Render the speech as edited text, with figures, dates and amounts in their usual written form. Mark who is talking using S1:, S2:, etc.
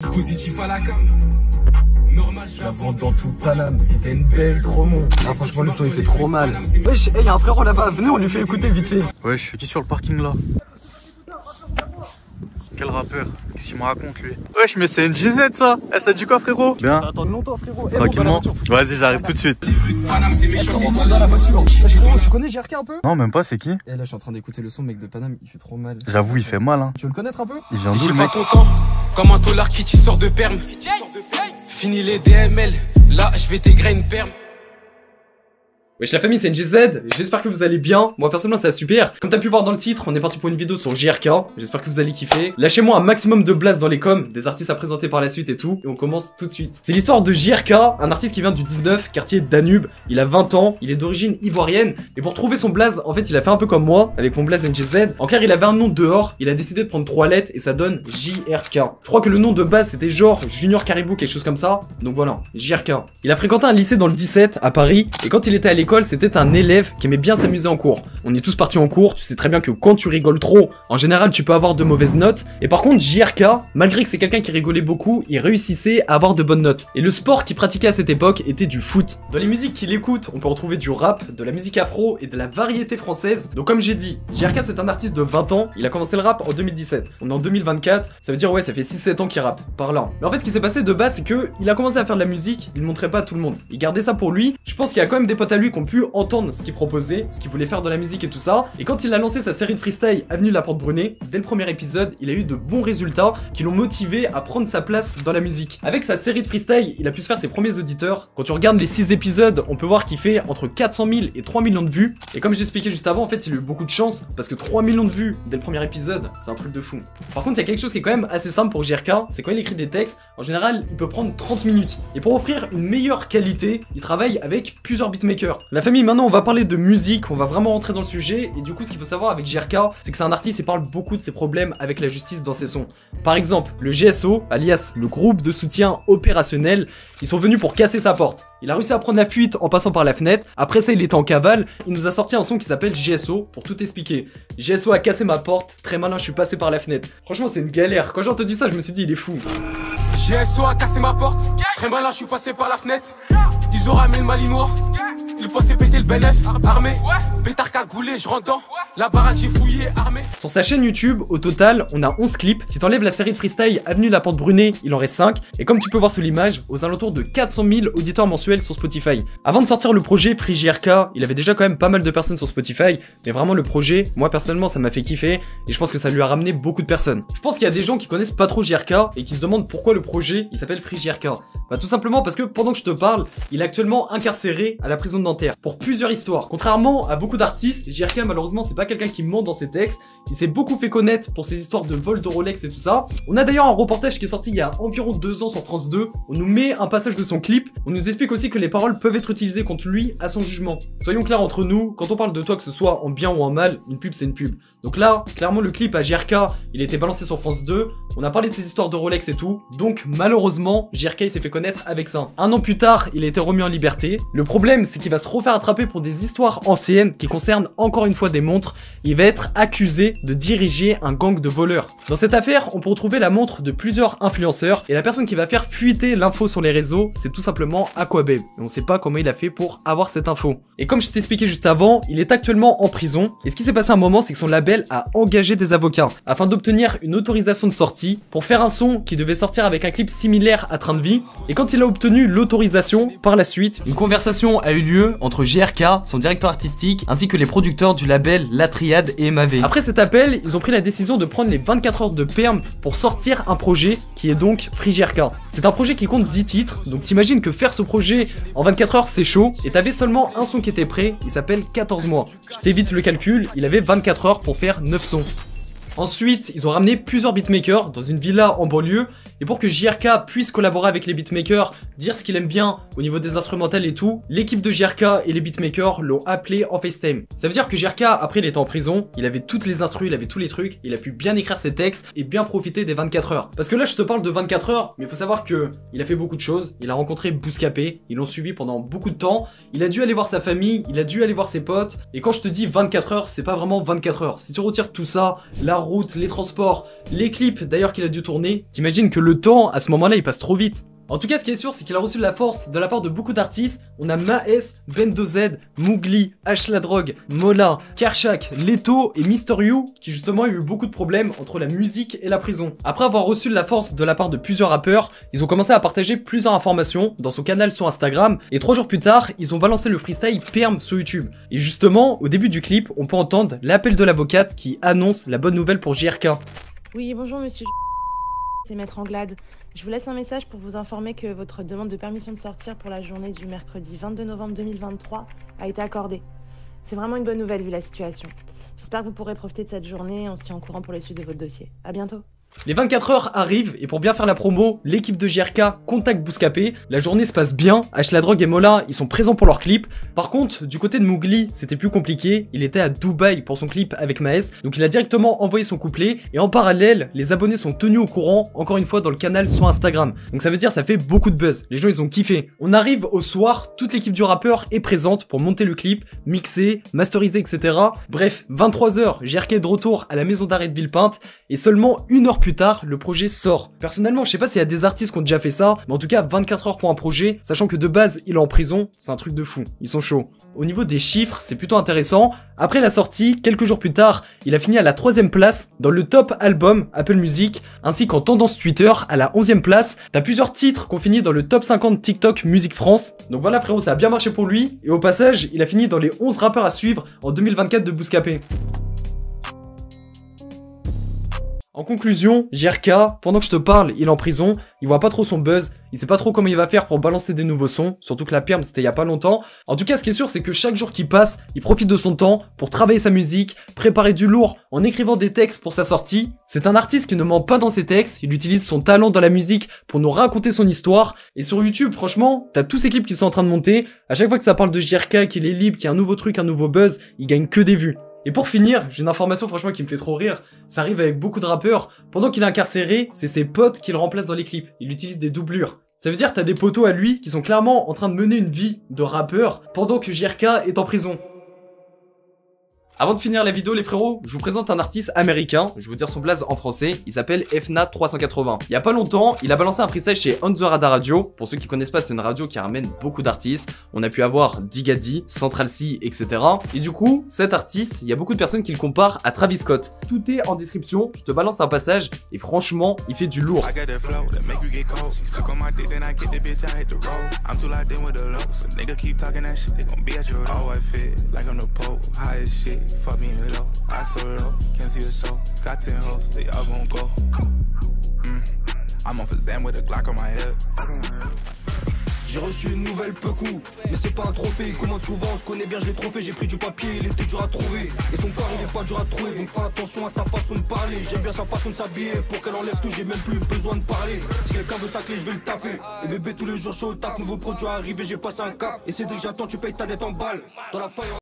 S1: Positif à la cam. Normal,
S2: je la vends dans tout Paname. C'était une belle Tromont. Ah, franchement, le son il fait trop mal. Wesh, hey, y'a un frérot là-bas. Venez, on lui fait écouter vite fait.
S3: Wesh, je suis qui sur le parking là? Quel rappeur? Qu'est-ce qu'il me raconte lui? Wesh, mais c'est une GZ ça! Eh, ça dit quoi frérot? Bien.
S2: Attends longtemps frérot.
S3: Tranquillement. Vas-y, j'arrive tout de suite.
S1: Paname, c'est méchant, c'est
S2: dans la voiture. Tu connais GRK un peu?
S3: Non, même pas, c'est qui?
S2: Et là, je suis en train d'écouter le son, mec de Paname. Il fait trop mal.
S3: J'avoue, il fait mal hein.
S2: Tu veux le connaître un peu?
S3: Il vient d'où
S1: j'ai
S3: le
S1: pas
S3: mec?
S1: ton temps, comme un tolard qui sort de perme. Fini les DML, là je vais t'aigrer une perme.
S2: Wesh la famille, c'est NGZ, j'espère que vous allez bien. Moi personnellement ça va super. Comme t'as pu voir dans le titre, on est parti pour une vidéo sur JRK. J'espère que vous allez kiffer. Lâchez-moi un maximum de blast dans les coms, des artistes à présenter par la suite et tout. Et on commence tout de suite. C'est l'histoire de JRK, un artiste qui vient du 19, quartier Danube. Il a 20 ans, il est d'origine ivoirienne. Et pour trouver son blaze, en fait il a fait un peu comme moi, avec mon blaze NGZ. En clair il avait un nom dehors, il a décidé de prendre 3 lettres et ça donne JRK. Je crois que le nom de base c'était genre Junior Caribou, quelque chose comme ça. Donc voilà, JRK. Il a fréquenté un lycée dans le 17 à Paris. Et quand il était à l'école, c'était un élève qui aimait bien s'amuser en cours. On est tous partis en cours, tu sais très bien que quand tu rigoles trop, en général tu peux avoir de mauvaises notes. Et par contre JRK, malgré que c'est quelqu'un qui rigolait beaucoup, il réussissait à avoir de bonnes notes. Et le sport qu'il pratiquait à cette époque était du foot. Dans les musiques qu'il écoute, on peut retrouver du rap, de la musique afro et de la variété française. Donc comme j'ai dit, JRK c'est un artiste de 20 ans, il a commencé le rap en 2017. On est en 2024, ça veut dire ouais ça fait 6-7 ans qu'il rappe, par là. Mais en fait ce qui s'est passé de base c'est que il a commencé à faire de la musique, il montrait pas à tout le monde. Il gardait ça pour lui. Je pense qu'il y a quand même des potes à lui qui ont pu entendre ce qu'il proposait, ce qu'il voulait faire de la musique et tout ça. Et quand il a lancé sa série de freestyle Avenue de la Porte Brunet, dès le premier épisode, il a eu de bons résultats qui l'ont motivé à prendre sa place dans la musique. Avec sa série de freestyle, il a pu se faire ses premiers auditeurs. Quand tu regardes les 6 épisodes, on peut voir qu'il fait entre 400 000 et 3 millions de vues. Et comme j'expliquais juste avant, en fait, il a eu beaucoup de chance parce que 3 millions de vues dès le premier épisode, c'est un truc de fou. Par contre, il y a quelque chose qui est quand même assez simple pour JRK, c'est quand il écrit des textes, en général, il peut prendre 30 minutes. Et pour offrir une meilleure qualité, il travaille avec plusieurs beatmakers. La famille, maintenant, on va parler de musique, on va vraiment rentrer dans le sujet. Et du coup, ce qu'il faut savoir avec JRK, c'est que c'est un artiste et parle beaucoup de ses problèmes avec la justice dans ses sons. Par exemple, le GSO, alias le groupe de soutien opérationnel, ils sont venus pour casser sa porte. Il a réussi à prendre la fuite en passant par la fenêtre. Après ça, il était en cavale. Il nous a sorti un son qui s'appelle GSO pour tout expliquer. GSO a cassé ma porte. Très malin, je suis passé par la fenêtre. Franchement, c'est une galère. Quand j'ai entendu ça, je me suis dit, il est fou.
S1: GSO a cassé ma porte. Très malin, je suis passé par la fenêtre. Ils ont ramené le malinois. Ils pensaient péter le BNF, armé. Pétard cagoulé, je rentre dans la baraque, j'ai fouillé, armé.
S2: Sur sa chaîne YouTube, au total, on a 11 clips. Si t'enlèves la série de freestyle Avenue de la Porte Brunet, il en reste 5. Et comme tu peux voir sous l'image, aux alentours de 400 000 auditeurs mensuels sur Spotify. Avant de sortir le projet Free JRK, il avait déjà quand même pas mal de personnes sur Spotify. Mais vraiment, le projet, moi personnellement, ça m'a fait kiffer. Et je pense que ça lui a ramené beaucoup de personnes. Je pense qu'il y a des gens qui connaissent pas trop JRK et qui se demandent pourquoi le projet, il s'appelle Free JRK. Bah tout simplement parce que pendant que je te parle, il est actuellement incarcéré à la prison de Nanterre pour plusieurs histoires. Contrairement à beaucoup d'artistes, JRK malheureusement c'est pas quelqu'un qui ment dans ses textes. Il s'est beaucoup fait connaître pour ses histoires de vol de Rolex et tout ça. On a d'ailleurs un reportage qui est sorti il y a environ 2 ans sur France 2. On nous met un passage de son clip. On nous explique aussi que les paroles peuvent être utilisées contre lui à son jugement. Soyons clairs entre nous, quand on parle de toi que ce soit en bien ou en mal, une pub c'est une pub. Donc là, clairement le clip à JRK, il a été balancé sur France 2. On a parlé de ses histoires de Rolex et tout. Donc malheureusement, JRK il s'est fait connaître avec ça. Un an plus tard, il a été remis en liberté. Le problème, c'est qu'il va se refaire attraper pour des histoires anciennes qui concernent encore une fois des montres. Il va être accusé de diriger un gang de voleurs. Dans cette affaire, on peut retrouver la montre de plusieurs influenceurs et la personne qui va faire fuiter l'info sur les réseaux, c'est tout simplement Aquababe. Et on sait pas comment il a fait pour avoir cette info. Et comme je t'expliquais juste avant, il est actuellement en prison. Et ce qui s'est passé à un moment, c'est que son label a engagé des avocats afin d'obtenir une autorisation de sortie pour faire un son qui devait sortir avec un clip similaire à Train de Vie. Et quand il a obtenu l'autorisation, par la suite, une conversation a eu lieu entre JRK, son directeur artistique, ainsi que les producteurs du label La Triade et MAV. Après cet appel, ils ont pris la décision de prendre les 24 heures de perm pour sortir un projet qui est donc Free JRK. C'est un projet qui compte 10 titres, donc t'imagines que faire ce projet en 24 heures c'est chaud, et t'avais seulement un son qui était prêt, il s'appelle 14 mois. Je t'évite le calcul, il avait 24 heures pour faire 9 sons. Ensuite, ils ont ramené plusieurs beatmakers dans une villa en banlieue. Et pour que JRK puisse collaborer avec les beatmakers, dire ce qu'il aime bien au niveau des instrumentales et tout, l'équipe de JRK et les beatmakers l'ont appelé en FaceTime. Ça veut dire que JRK, après il était en prison, il avait toutes les instrus, il avait tous les trucs, il a pu bien écrire ses textes et bien profiter des 24 heures. Parce que là je te parle de 24 heures, mais il faut savoir que il a fait beaucoup de choses, il a rencontré Bouscapé, ils l'ont suivi pendant beaucoup de temps, il a dû aller voir sa famille, il a dû aller voir ses potes, et quand je te dis 24 heures, c'est pas vraiment 24 heures. Si tu retires tout ça, la route, les transports, les clips d'ailleurs qu'il a dû tourner, t'imagines que le temps à ce moment-là il passe trop vite. En tout cas, ce qui est sûr, c'est qu'il a reçu de la force de la part de beaucoup d'artistes. On a Maes, Bendo-Z, Mowgli, H-La-Drogue, Mola, Kershak, Leto et Mister You, qui justement ont eu beaucoup de problèmes entre la musique et la prison. Après avoir reçu de la force de la part de plusieurs rappeurs, ils ont commencé à partager plusieurs informations dans son canal sur Instagram, et 3 jours plus tard, ils ont balancé le freestyle Perm sur YouTube. Et justement, au début du clip, on peut entendre l'appel de l'avocate qui annonce la bonne nouvelle pour JRK.
S4: Oui, bonjour monsieur, c'est Maître Anglade. Je vous laisse un message pour vous informer que votre demande de permission de sortir pour la journée du mercredi 22 novembre 2023 a été accordée. C'est vraiment une bonne nouvelle vu la situation. J'espère que vous pourrez profiter de cette journée, on se tient au courant pour la suite de votre dossier. À bientôt.
S2: Les 24 heures arrivent et pour bien faire la promo, l'équipe de JRK contacte Bouscapé. La journée se passe bien, H-La-Drogue et Mola, ils sont présents pour leur clip. Par contre, du côté de Mowgli, c'était plus compliqué. Il était à Dubaï pour son clip avec Maes, donc il a directement envoyé son couplet. Et en parallèle, les abonnés sont tenus au courant, encore une fois dans le canal sur Instagram. Donc ça veut dire ça fait beaucoup de buzz, les gens ils ont kiffé. On arrive au soir, toute l'équipe du rappeur est présente pour monter le clip, mixer, masteriser, etc. Bref, 23h, JRK est de retour à la maison d'arrêt de Villepinte et seulement 1 heure plus tard, le projet sort. Personnellement, je sais pas s'il y a des artistes qui ont déjà fait ça, mais en tout cas 24 heures pour un projet, sachant que de base il est en prison, c'est un truc de fou, ils sont chauds. Au niveau des chiffres, c'est plutôt intéressant. Après la sortie, quelques jours plus tard, il a fini à la 3ème place dans le top album Apple Music, ainsi qu'en tendance Twitter à la 11ème place. T'as plusieurs titres qui ont fini dans le top 50 TikTok Musique France. Donc voilà frérot, ça a bien marché pour lui, et au passage, il a fini dans les 11 rappeurs à suivre en 2024 de Bouscapé. En conclusion, JRK, pendant que je te parle, il est en prison, il voit pas trop son buzz, il sait pas trop comment il va faire pour balancer des nouveaux sons, surtout que la perm c'était il y a pas longtemps. En tout cas, ce qui est sûr, c'est que chaque jour qui passe, il profite de son temps pour travailler sa musique, préparer du lourd en écrivant des textes pour sa sortie. C'est un artiste qui ne ment pas dans ses textes, il utilise son talent dans la musique pour nous raconter son histoire. Et sur YouTube, franchement, t'as tous ces clips qui sont en train de monter, à chaque fois que ça parle de JRK, qu'il est libre, qu'il y a un nouveau truc, un nouveau buzz, il gagne que des vues. Et pour finir, j'ai une information franchement qui me fait trop rire, ça arrive avec beaucoup de rappeurs, pendant qu'il est incarcéré, c'est ses potes qui le remplacent dans les clips, il utilise des doublures. Ça veut dire que t'as des potos à lui qui sont clairement en train de mener une vie de rappeur pendant que JRK est en prison. Avant de finir la vidéo les frérots, je vous présente un artiste américain, je vais vous dire son blaze en français, il s'appelle FNA380. Il y a pas longtemps, il a balancé un freestyle chez On The Radar Radio. Pour ceux qui connaissent pas, c'est une radio qui ramène beaucoup d'artistes. On a pu avoir Digadi, Central C, etc. Et du coup, cet artiste, il y a beaucoup de personnes qui le comparent à Travis Scott. Tout est en description, je te balance un passage et franchement, il fait du lourd.
S5: Fuck me in low, I so low, can't see the soul. Got 10 hoes, they all gon' go. I'm off a Zan with a Glock on my head.
S6: J'ai reçu une nouvelle peu coup, mais c'est pas un trophée. Comment souvent on se connaît bien, je l'ai trop fait. J'ai pris du papier, il était dur à trouver. Et ton corps il est pas dur à trouver, donc fais attention à ta façon de parler. J'aime bien sa façon de s'habiller, pour qu'elle enlève tout, j'ai même plus besoin de parler. Si quelqu'un veut tacler, je vais le taffer. Et bébé tous les jours chaud au taf, nouveau produit arrivé, j'ai passé un cap. Et Cédric j'attends, tu payes ta dette en balle. Dans la faille